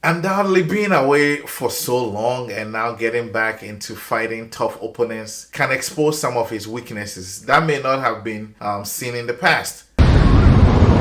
Undoubtedly, being away for so long and now getting back into fighting tough opponents can expose some of his weaknesses that may not have been seen in the past.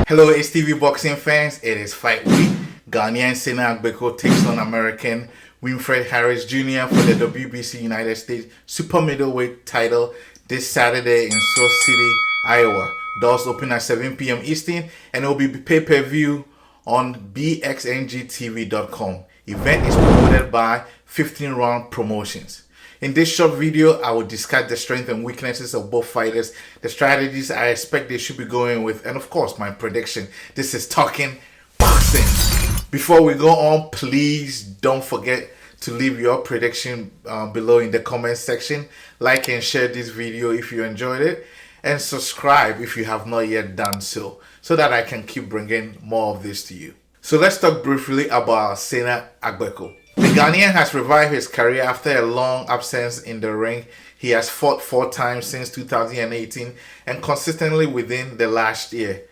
Hello, HTV boxing fans. It is fight week. Ghanaian Sena Agbeko takes on American Winfred Jr. for the WBC United States Super Middleweight title this Saturday in Sioux City, Iowa. Doors open at 7 p.m. Eastern and it will be pay-per-view on bxngtv.com. Event is promoted by 15 Round Promotions. In this short video, I will discuss the strengths and weaknesses of both fighters, the strategies I expect they should be going with, and of course, my prediction. This is Talking Boxing. Before we go on, please don't forget to leave your prediction below in the comment section. Like and share this video if you enjoyed it, and subscribe if you have not yet done so that I can keep bringing more of this to you. So let's talk briefly about Sena Agbeko. The Ghanaian has revived his career after a long absence in the ring. He has fought 4 times since 2018 and consistently within the last year.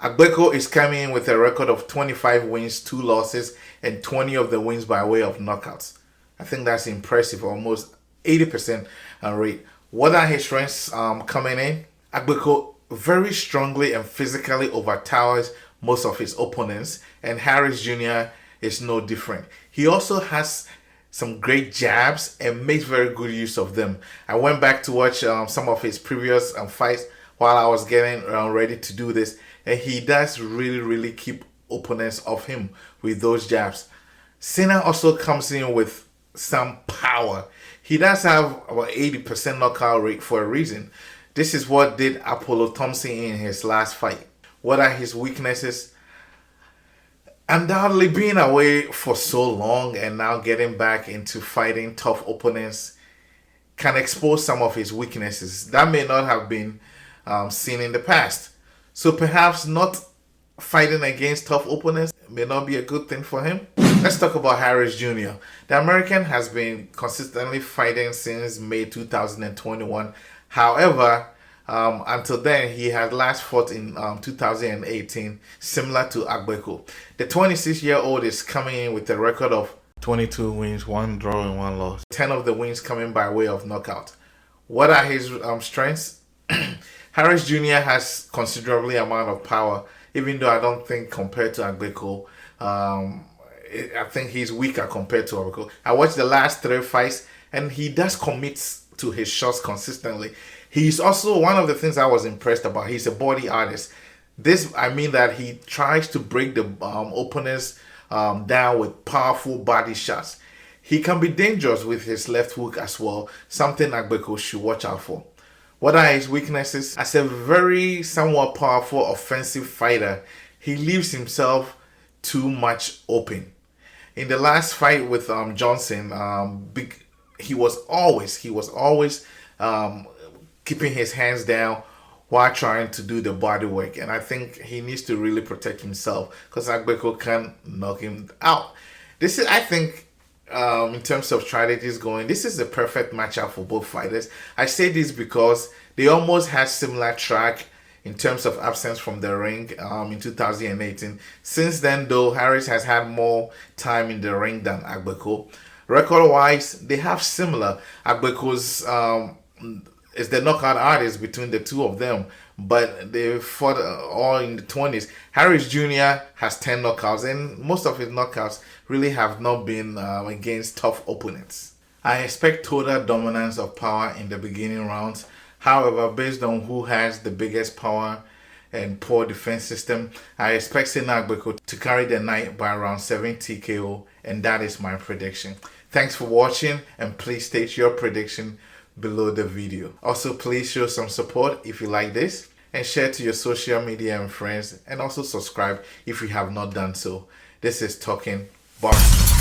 Agbeko is coming in with a record of 25 wins, 2 losses, and 20 of the wins by way of knockouts. I think that's impressive, almost 80% rate. What are his strengths coming in? Agbeko very strongly and physically overtowers most of his opponents, and Harris Jr. is no different. He also has some great jabs and makes very good use of them. I went back to watch some of his previous fights while I was getting ready to do this, and he does really keep opponents off him with those jabs. Sena also comes in with some power. He does have about 80% knockout rate for a reason. This is what did Apollo Thompson in his last fight. What are his weaknesses? Undoubtedly, being away for so long and now getting back into fighting tough opponents can expose some of his weaknesses that may not have been seen in the past. So perhaps not fighting against tough opponents may not be a good thing for him. Let's talk about Harris Jr. The American has been consistently fighting since May 2021. However, until then, he had last fought in 2018, similar to Agbeko. The 26-year-old is coming in with a record of 22 wins, 1 draw and 1 loss. 10 of the wins coming by way of knockout. What are his strengths? Harris Jr. has considerably amount of power, even though I don't think compared to Agbeko, I think he's weaker compared to Agbeko. I watched the last 3 fights and he does commit to his shots consistently. He's also one of the things I was impressed about. He's a body artist. This, I mean that he tries to break the opponents down with powerful body shots. He can be dangerous with his left hook as well, something Agbeko should watch out for. What are his weaknesses? As a very somewhat powerful offensive fighter, he leaves himself too much open. In the last fight with Johnson, he was always keeping his hands down while trying to do the body work, and I think he needs to really protect himself because Agbeko can knock him out. This is, I think, in terms of strategies going, this is the perfect matchup for both fighters. I say this because they almost had similar track in terms of absence from the ring in 2018. Since then, though, Harris has had more time in the ring than Agbeko. Record-wise, they have similar. Agbeko's is the knockout artist between the two of them, but they fought all in the 20s. Harris Jr. has 10 knockouts, and most of his knockouts really have not been against tough opponents. I expect total dominance of power in the beginning rounds. However, based on who has the biggest power and poor defense system, I expect Sena Agbeko to carry the night by around 7 TKO, and that is my prediction. Thanks for watching, and please state your prediction below the video. Also, please show some support if you like this, and share to your social media and friends, and also subscribe if you have not done so. This is Talking Boxing.